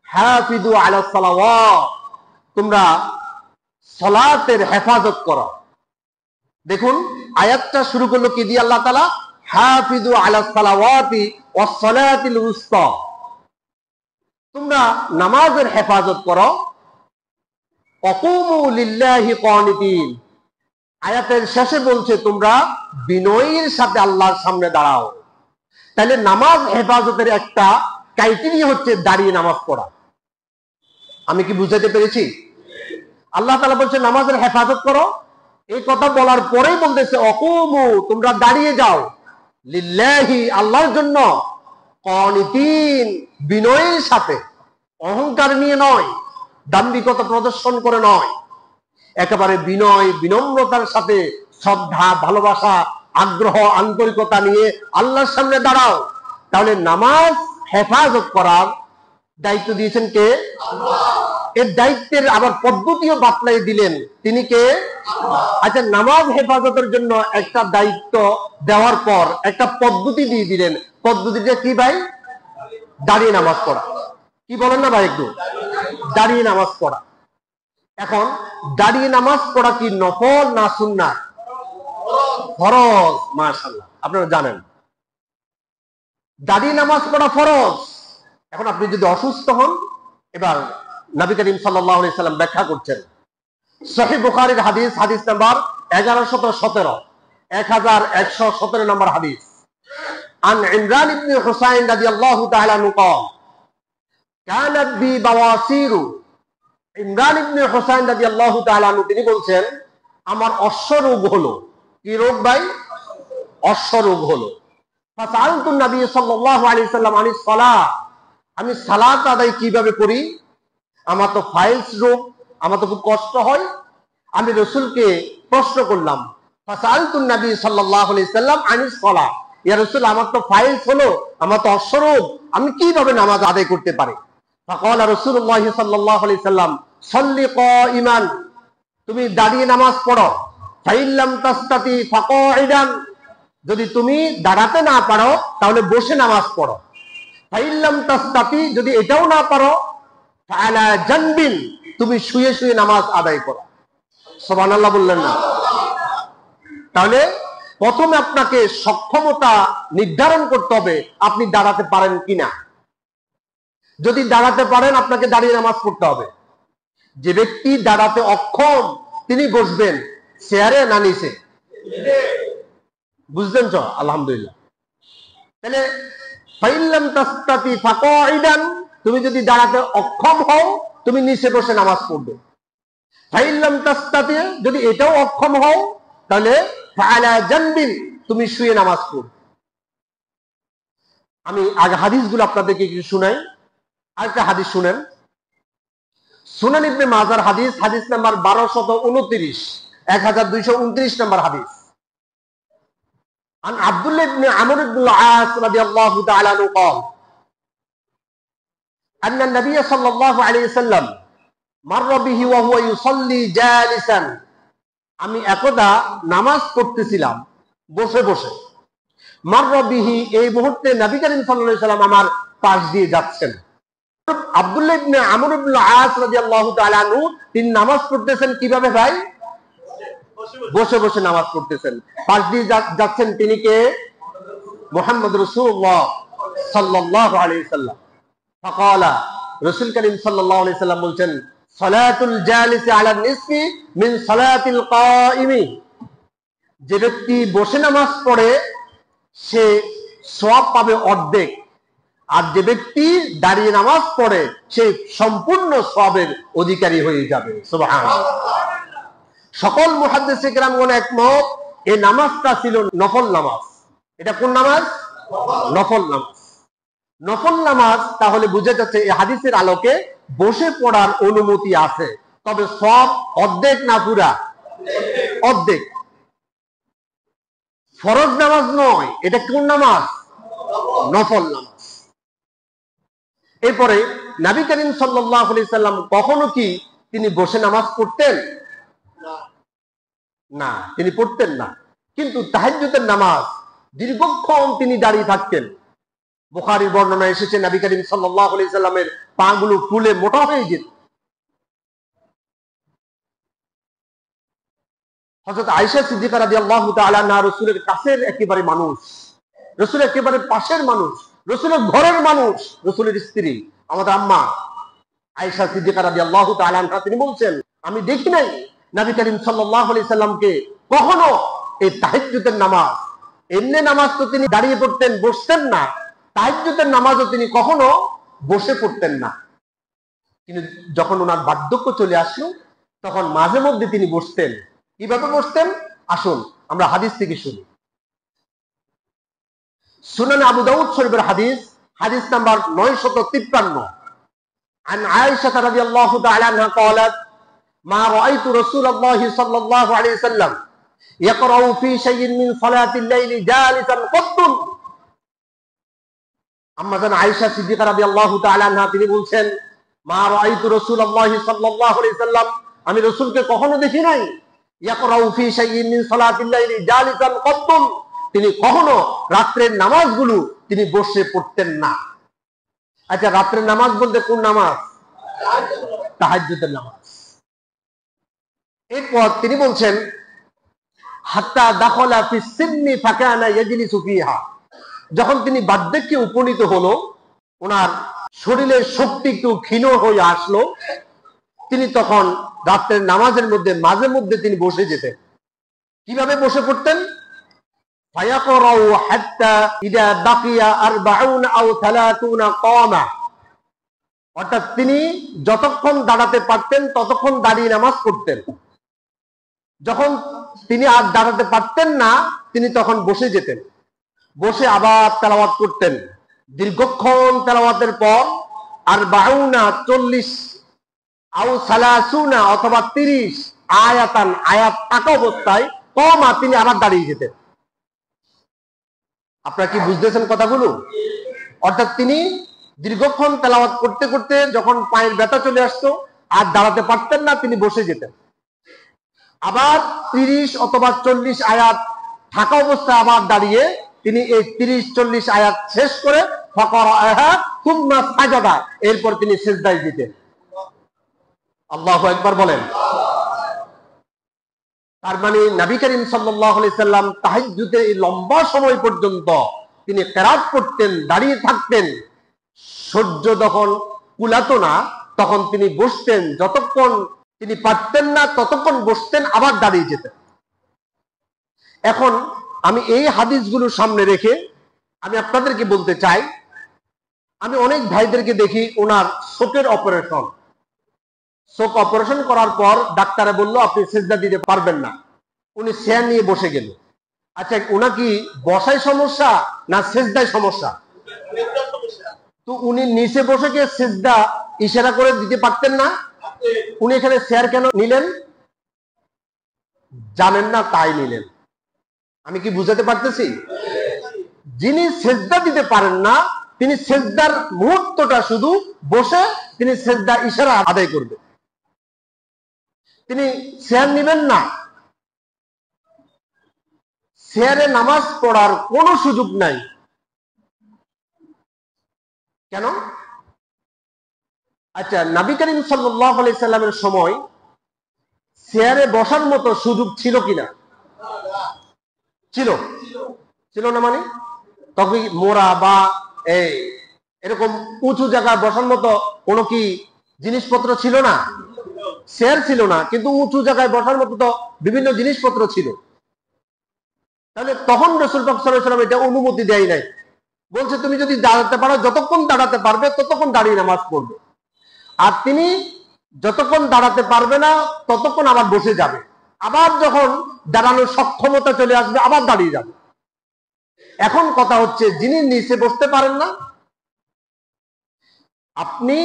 হাফিজু আলাস সালাওয়াত, তোমরা সালাতের হেফাজত করো। দেখুন আয়াতটা শুরু করলো কি দিয়ে? আল্লাহ তাআলা হাফিজু আলাস সালাওয়াতি ওয়াস সালাতিল উসতা, তোমরা নামাজের হেফাজত করো। ওয়াকুমু লিল্লাহি কানিতিন, আয়াতের শেষে বলছে তোমরা বিনয়ের সাথে আল্লাহর সামনে দাঁড়াও। তাহলে নামাজ হেফাজতের একটা ক্রাইটেরিয়া হচ্ছে দাঁড়িয়ে নামাজ পড়া। আমি কি বুঝাতে পেরেছি? আল্লাহ তাআলা বলছে নামাজের হেফাজত করো, এই কথা বলার পরেই বলতেছে ওয়াকুমু, তোমরা দাঁড়িয়ে যাও, লিল্লাহি, আল্লাহর জন্য, কানিতিন, বিনয়ের সাথে, অহংকার নিয়ে নয়, দাম্ভিকতা প্রদর্শন করে নয়, একেবারে বিনয় বিনম্রতার সাথে শ্রদ্ধা, ভালোবাসা, আগ্রহ, আন্তরিকতা নিয়ে আল্লাহর সামনে দাঁড়াও। তাহলে নামাজ হেফাজত করার দায়িত্ব দিয়েছেন কে? এর দায়িত্বের আবার পদ্ধতিও বাতলাই দিলেন, তিনি কে? আচ্ছা, নামাজ হেফাজতের জন্য একটা দায়িত্ব দেওয়ার পর একটা পদ্ধতি দিয়ে দিলেন। পদ্ধতিটা কি ভাই? দাঁড়িয়ে নামাজ পড়া। কি বলেন না ভাই? একটু দাঁড়িয়ে নামাজ পড়া। এখন দাঁড়িয়ে নামাজ পড়া কি নফল না সুন্নাত? ফরজ। মাশাআল্লাহ, আপনারা জানেন দাঁড়িয়ে নামাজ পড়া ফরজ। এখন আপনি যদি অসুস্থ হন, এবার নবী করিম সাল্লাল্লাহু আলাইহি সাল্লাম ব্যাখ্যা করছেন, সহিহ বুখারীর হাদিস, হাদিস নাম্বার 1117, 1117 নম্বর হাদিস। আন ইমরান ইবনে হুসাইন রাদিয়াল্লাহু তাআলা আনহু قال কানাত বি বাওয়াসিরু, ইমরান ইবনে হুসাইন রাদিয়াল্লাহু তাআলা আনহু তিনি বলছেন আমার অশ্বরোগ হলো। কি রোগ ভাই? অশ্বরোগ হলো। ফাসালতু নবী সাল্লাল্লাহু আলাইহি সাল্লাম আনিস সালাত, আমি সালাত আদায় কিভাবে করি? আমার তো ফাইলস রোগ, আমার তো খুব কষ্ট হয়। আমি রাসূলকে প্রশ্ন করলাম, ফাসালতুন নবী সাল্লাল্লাহু আলাইহি সাল্লাম আনিস সালাহ, ইয়া রাসূল আমার তো ফাইলস হলো, আমার তো অশ্বরোগ, আমি কিভাবে নামাজ আদায় করতে পারি? ফাকালা রাসূলুল্লাহ সাল্লাল্লাহু আলাইহি সাল্লাম সাল্লি কাইমান, তুমি দাঁড়িয়ে নামাজ পড়ো। ফাইল্লাম তাস্তাতি ফাকাইদান, যদি তুমি দাঁড়াতে না পারো তাহলে বসে নামাজ পড়ো। ফাইল্লাম তাস্তাতি, যদি এটাও না পারো ফাআলা জানবিন, তুমি শুয়ে শুয়ে নামাজ আদায় করো। সুবহানাল্লাহ বললেন না? তাহলে প্রথমে আপনাকে সক্ষমতা নির্ধারণ করতে হবে আপনি দাঁড়াতে পারেন কিনা। যদি দাঁড়াতে পারেন আপনাকে দাঁড়িয়ে নামাজ পড়তে হবে। যে ব্যক্তি দাঁড়াতে অক্ষম তিনি বসবেন চেয়ারে না নিচে? বুঝলেন তো? আলহামদুলিল্লাহ। তাহলে ফাইল্লাম তাস্তাতি ফাকাইদান, তুমি যদি দাঁড়াতে অক্ষম হও তুমি নিচে বসে নামাজ পড়বে। ফাইল্লাম তাস্তাতি, যদি এটাও অক্ষম হও তাহলে ফাআলা জানবিন, তুমি শুয়ে নামাজ পড়বে। আমি আগে হাদিসগুলো আপনাদেরকে কিছু শুনাই। আরেকটা হাদিস শুনেন, সুনান ইবনে মাজার হাদিস, হাদিস নাম্বার 1229, 1229 নম্বর হাদিস। عن عبد الله بن عمرو بن العاص رضي الله تعالى عنه قال أن النبي صلى الله عليه وسلم مر به وهو يصلي جالسا, আমি একদা নামাজ পড়তেছিলাম বসে বসে। মারর বিহি, এই মুহূর্তে নবী করিম সাল্লাল্লাহু আলাইহি সাল্লাম আমার পাশ দিয়ে যাচ্ছেন। আব্দুল্লাহ ইবনে আমর ইবনে আস রাদিয়াল্লাহু তাআলা আনহু, তিনি নামাজ পড়তেছেন কিভাবে ভাই? বসে বসে নামাজ পড়তেছেন। পাশ দিয়ে যাচ্ছেন তিনি কে? মুহাম্মদ রাসূলুল্লাহ সাল্লাল্লাহু আলাইহি সাল্লাম। ফাকালা, রাসূল করিম সাল্লাল্লাহু আলাইহি সাল্লাম বলছেন, সালাতুল জালিসি আলা নিসফি মিন সালাতিল কাইমি, যে ব্যক্তি বসে নামাজ পড়ে সে সওয়াব পাবে অর্ধেক, আর যে ব্যক্তি দাঁড়িয়ে নামাজ পড়ে সে সম্পূর্ণ সওয়াবের অধিকারী হয়ে যাবে। সুবহানাল্লাহ। সকল মুহাদ্দিসে কেরামগণ একমত এই নামাজটা ছিল নফল নামাজ। এটা কোন নামাজ? নফল নামাজ। নফল নামাজ, তাহলে বুঝা যাচ্ছে এই হাদিসের আলোকে বসে পড়ার অনুমতি আছে, তবে সব অর্ধেক না পুরা? অর্ধেক। ফরজ নামাজ নয়, এটা কোন নামাজ? নফল নামাজ। এরপরে নবী করিম সাল্লাল্লাহু আলাইহি সাল্লাম কখনো কি তিনি বসে নামাজ পড়তেন? না, তিনি পড়তেন না। কিন্তু তাহাজ্জুদের নামাজ দীর্ঘক্ষণ তিনি দাঁড়িয়ে থাকতেন। বুখারীর বর্ণনা এসেছে নবী করিম সাল্লাল্লাহু আলাইহি সাল্লামের পাগুলো ফুলে মোটা হয়ে যেত। হযরত আয়েশা সিদ্দিকা রাদিয়াল্লাহু তাআলা আনহা রাসূলের কাছের একেবারে মানুষ, রাসূলের একেবারে পাশের মানুষ, রাসূলের ঘরের মানুষ, রাসূলের স্ত্রী আমাদের আম্মা আয়েশা সিদ্দিকা রাদিয়াল্লাহু তাআলা আনহা, তিনি বলছেন, আমি দেখি নাই নবী করিম সাল্লাল্লাহু আলাইহি সাল্লামকে কখনো এই তাহাজ্জুদের নামাজ, এমনি নামাজ তো তিনি দাঁড়িয়ে পড়তেন, বসতেন না, তাহাজ্জুদের নামাজও তিনি কখনো বসে পড়তেন না। কিন্তু যখন ওনার বার্ধক্য চলে আসলো তখন মাঝে মধ্যে তিনি বসতেন। কিভাবে বসতেন আসুন আমরা হাদিস থেকে শুনি। সুনান আবু দাউদ শরীফের হাদিস, হাদিস নাম্বার 953। عن عائشة رضي الله تعالى عنها قالت ما رأيت رسول الله صلى الله عليه وسلم يقرأ في شيء من صلاة الليل جالسا قط। আম্মা জান আয়েশা সিদ্দিকা রাদিয়াল্লাহু তাআলা আনহা তিনি বলছেন, মা রাআইতু রাসূলুল্লাহি সাল্লাল্লাহু আলাইহি সাল্লাম, আমি রাসূলকে কখনো দেখি নাই ইয়াকরাউ ফি শাইইন মিন সালাতিল লাইলি জালিসান কত্তুন, তিনি কখনো রাতের নামাজগুলো তিনি বসে পড়তেন না। আচ্ছা, রাতের নামাজ বলতে কোন নামাজ? তাহাজ্জুদের নামাজ। এরপর তিনি বলছেন, হাত্তা দাখালা ফি সিন্নি ফাকানা ইয়াজলিসু ফিহা, যখন তিনি বার্ধক্যে উপনীত হলো, ওনার শরীরের শক্তি একটু ক্ষীণ হয়ে আসলো, তিনি তখন রাতের নামাজের মধ্যে মাঝে মধ্যে তিনি বসে যেতেন। কিভাবে বসে পড়তেন? ফায়াকরাউ হাত্তা ইদা বাকিয়া 40 আও 30 কামা, অর্থাৎ তিনি যতক্ষণ দাঁড়াতে পারতেন ততক্ষণ দাঁড়িয়ে নামাজ পড়তেন। যখন তিনি আর দাঁড়াতে পারতেন না তিনি তখন বসে যেতেন, বসে আবার তেলাওয়াত করতেন। দীর্ঘক্ষণ তেলাওয়াতের পর 40 আও 30 অথবা 30 আয়াতান, আয়াত থাকা অবস্থায় কমা, তিনি আবার দাঁড়িয়ে যেতেন। আপনারা কি বুঝতেছেন কথাগুলো? অর্থাৎ তিনি দীর্ঘক্ষণ তেলাওয়াত করতে করতে যখন পায়ের ব্যথা চলে আসতো, আর দাঁড়াতে পারতেন না, তিনি বসে যেতেন। আবার 30 অথবা 40 আয়াত থাকা অবস্থায় আবার দাঁড়িয়ে তিনি এই 30-40 আয়াত শেষ করে ফাকারাহা সুম্মা সাজাদা, এরপর তিনি সিজদায় দিতেন। আল্লাহু আকবার বলেন। তার মানে নবী করিম সাল্লাল্লাহু আলাইহি সাল্লাম তাহাজ্জুদে এই লম্বা সময় পর্যন্ত তিনি কিরাত করতেন, দাঁড়িয়ে থাকতেন। সূর্য যখন কুলাতো না তখন তিনি বসতেন, যতক্ষণ তিনি পারতেন না ততক্ষণ বসতেন, আবার দাঁড়িয়ে যেতেন। এখন আমি এই হাদিসগুলো সামনে রেখে আমি আপনাদেরকে বলতে চাই, আমি অনেক ভাইদেরকে দেখি ওনার চোখের অপারেশন, চোখ অপারেশন করার পর ডাক্তারে বললো আপনি সিজদা দিতে পারবেন না, উনি চেয়ার নিয়ে বসে গেল। আচ্ছা, ওনার কি বসায় সমস্যা না সিজদায় সমস্যা? তো উনি নিচে বসে গিয়ে সিজদা ইশারা করে দিতে পারতেন না, উনি এখানে চেয়ার কেন নিলেন? জানেন না তাই নিলেন। আমি কি বুঝাতে পারতেছি? যিনি সিজদা দিতে পারেন না তিনি সিজদার মুহূর্তটা শুধু বসে তিনি সিজদা ইশারা আদায় করবেন, তিনি চেয়ার নিবেন না। চেয়ারে নামাজ পড়ার কোনো সুযোগ নাই। কেন? আচ্ছা, নবী করিম সাল্লাল্লাহু আলাইহি সাল্লামের সময় চেয়ারে বসার মতো সুযোগ ছিল কিনা? ছিল। ছিল না মানে তখন মোড়া বা এরকম উঁচু জায়গায় বসার মতো কোনো কি জিনিসপত্র ছিল না? চেয়ার ছিল না, কিন্তু উঁচু জায়গায় বসার মতো তো বিভিন্ন জিনিসপত্র ছিল। তাহলে তখন রাসূল পাক সাল্লাল্লাহু আলাইহি ওয়াসাল্লাম এটা অনুমতি দেয় নাই, বলছে তুমি যদি দাঁড়াতে পারো, যতক্ষণ দাঁড়াতে পারবে ততক্ষণ দাঁড়িয়ে নামাজ পড়বে, আর তিনি যতক্ষণ দাঁড়াতে পারবে না ততক্ষণ আবার বসে যাবে, আবার যখন দাঁড়ানোর সক্ষমতা চলে আসবে আবার দাঁড়িয়ে যাবে। এখন কথা হচ্ছে, যিনি নিচে বসতে পারেন না, আপনি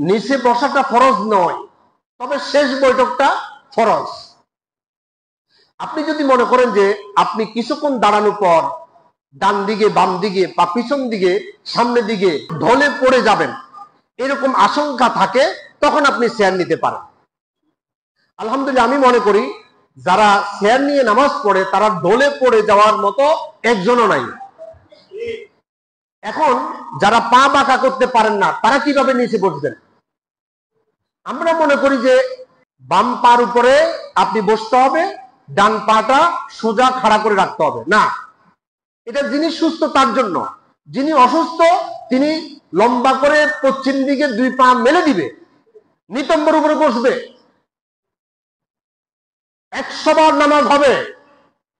নিচে বসাটা ফরজ নয়, তবে শেষ বৈঠকটা ফরজ। আপনি যদি মনে করেন যে আপনি কিছুক্ষণ দাঁড়ানোর পর ডান দিকে বাম দিকে বা পিছন দিকে সামনের দিকে ঢলে পড়ে যাবেন, এরকম আশঙ্কা থাকে, তখন আপনি চেয়ার নিতে পারেন। আলহামদুলিল্লাহ, আমি মনে করি যারা চেয়ার নিয়ে নামাজ পড়ে তারা ঢলে পড়ে যাওয়ার মতো একজনও নাই। এখন যারা পা বাঁকা করতে পারেন না তারা কিভাবে নিচে বসবেন? আমরা মনে করি যে বাম পার উপরে আপনি বসতে হবে, ডান পাটা সোজা খাড়া করে রাখতে হবে। না, এটা যিনি সুস্থ তার জন্য। যিনি অসুস্থ তিনি লম্বা করে পশ্চিম দিকে 2 পা মেলে দিবে, নিতম্বের উপরে বসবে, 100 বার নামাজ হবে,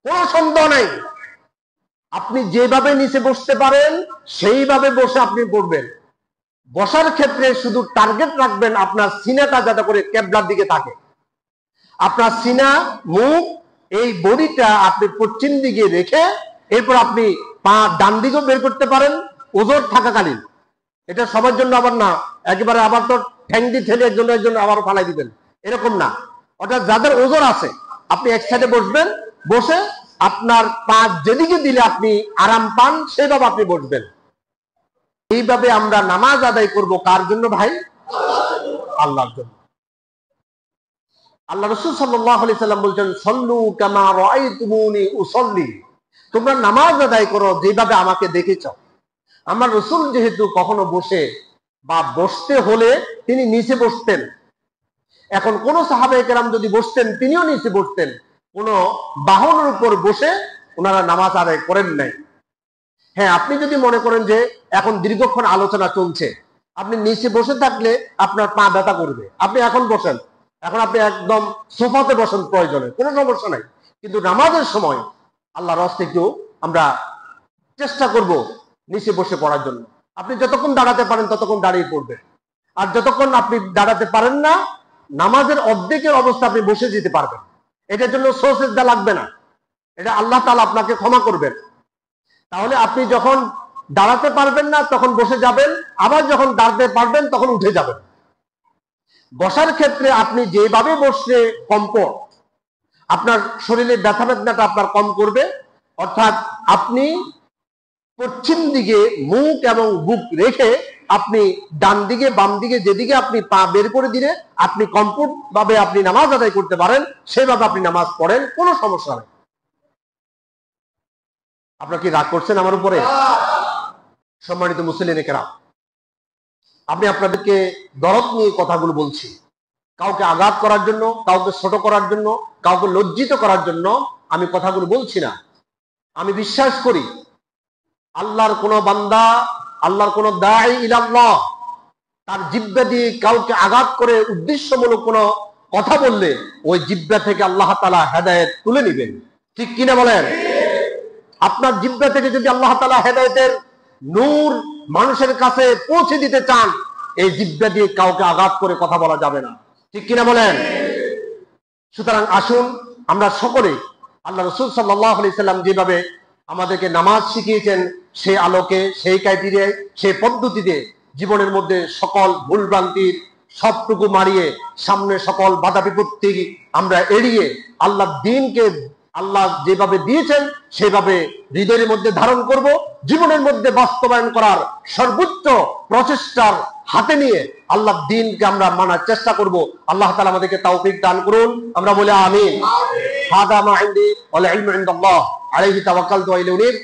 কোনো সন্দেহ নাই। আপনি যেভাবে নিচে বসতে পারেন সেইভাবে বসে আপনি পড়বেন। বসার ক্ষেত্রে শুধু টার্গেট রাখবেন আপনার সিনাটা যাতে করে কেবলার দিকে থাকে। আপনার সিনা, মুখ, এই বডিটা আপনি পশ্চিম দিকে রেখে এরপর আপনি পা ডান দিকেও বের করতে পারেন ওজোর থাকাকালীন। এটা সবার জন্য আবার না, একেবারে আবার তো ঠ্যাং দিয়ে ঠেলে একজন আবার ফালাই দিবেন, এরকম না। অর্থাৎ যাদের ওজোর আছে আপনি এক সাইডে বসবেন, বসে আপনার পা যেদিকে দিলে আপনি আরাম পান সেভাবে আপনি বসবেন। এইভাবে আমরা নামাজ আদায় করব কার জন্য ভাই? আল্লাহর জন্য। আল্লাহ রাসূল সাল্লাল্লাহু আলাইহি সাল্লাম বলেন, সল্লু কামা রাআইতুমুনি উসাল্লি, তোমরা নামাজ আদায় করো যেভাবে আমাকে দেখেছো। আমার রাসূল যেহেতু কখনো বসে বা বসতে হলে তিনি নিচে বসতেন। এখন কোন সাহাবায়ে কেরাম যদি বসতেন তিনিও নিচে বসতেন, কোন বাহনের উপর বসে ওনারা নামাজ আদায় করেন নাই। হ্যাঁ, আপনি যদি মনে করেন যে এখন দীর্ঘক্ষণ আলোচনা চলছে, আপনি নিচে বসে থাকলে আপনার পা ব্যথা করবে, আপনি এখন বসেন, এখন আপনি একদম সোফাতে বসেন প্রয়োজনে, কোনো সমস্যা নাই। কিন্তু নামাজের সময় আল্লাহর রাস্তায় একটু আমরা চেষ্টা করব নিচে বসে পড়ার জন্য। আপনি যতক্ষণ দাঁড়াতে পারেন ততক্ষণ দাঁড়িয়ে পড়বেন, আর যতক্ষণ আপনি দাঁড়াতে পারেন না নামাজের অর্ধেকের অবস্থা আপনি বসে যেতে পারবেন। এটার জন্য সিজদা লাগবে না, এটা আল্লাহ তাআলা আপনাকে ক্ষমা করবেন। তাহলে আপনি যখন দাঁড়াতে পারবেন না তখন বসে যাবেন, আবার যখন দাঁড়াতে পারবেন তখন উঠে যাবেন। বসার ক্ষেত্রে আপনি যেভাবে বসলে কমফোর্ট, আপনার শরীরে ব্যথা বেদনাটা আপনার কম করবে। অর্থাৎ আপনি পশ্চিম দিকে মুখ এবং বুক রেখে আপনি ডান দিকে বাম দিকে যেদিকে আপনি পা বের করে দিলে আপনি কমফোর্ট ভাবে আপনি নামাজ আদায় করতে পারেন, সেভাবে আপনি নামাজ পড়েন, কোনো সমস্যা নেই। আপনারা কি রাগ করছেন আমার উপরে? সম্মানিত মুসলিম কেরাম, আমি আপনাদেরকে দরদ নিয়ে কথাগুলো বলছি। কাউকে আঘাত করার জন্য, কাউকে ছোট করার জন্য, কাউকে লজ্জিত করার জন্য আমি কথাগুলো বলছি না। আমি বিশ্বাস করি আল্লাহর কোন বান্দা, আল্লাহর কোন দাঈ ইলাল্লাহ তার জিহ্বা দিয়ে কাউকে আঘাত করে উদ্দেশ্যমূলক কোন কথা বললে ওই জিহ্বা থেকে আল্লাহ তাআলা হেদায়েত তুলে নেবেন। ঠিক কিনা বলেন? আপনার জিহ্বা থেকে যদি আল্লাহ তাআলা হেদায়েতের নূর মানুষের কাছে পৌঁছে দিতে চান, এই জিহ্বা দিয়ে কাউকে আঘাত করে কথা বলা যাবে না। ঠিক কিনা বলেন? সুতরাং আসুন আমরা সকলে আল্লাহ রাসূল সাল্লাল্লাহু আলাইহি সাল্লাম যেভাবে আমাদেরকে নামাজ শিখিয়েছেন সেই আলোকে, সেই ক্রাইটেরিয়ায়, সেই পদ্ধতিতে জীবনের মধ্যে সকল ভুলভ্রান্তির সবটুকু মারিয়ে সামনে সকল বাধা বিপত্তি আমরা এড়িয়ে আল্লাহর দ্বীনকে আল্লাহ যেভাবে দিয়েছেন সেভাবে হৃদয়ের মধ্যে ধারণ করব, জীবনের মধ্যে বাস্তবায়ন করার সর্বোচ্চ প্রচেষ্টার হাতে নিয়ে আল্লাহর দ্বীনকে আমরা মানার চেষ্টা করব। আল্লাহ তাআলা আমাদেরকে তৌফিক দান করুন, আমরা বলি আমিন। হাদা মা ইনদি ওয়াল ইলমু ইনদাল্লাহ আলাইহি তাওয়াক্কালতু ওয়া ইলাইহি উনীব।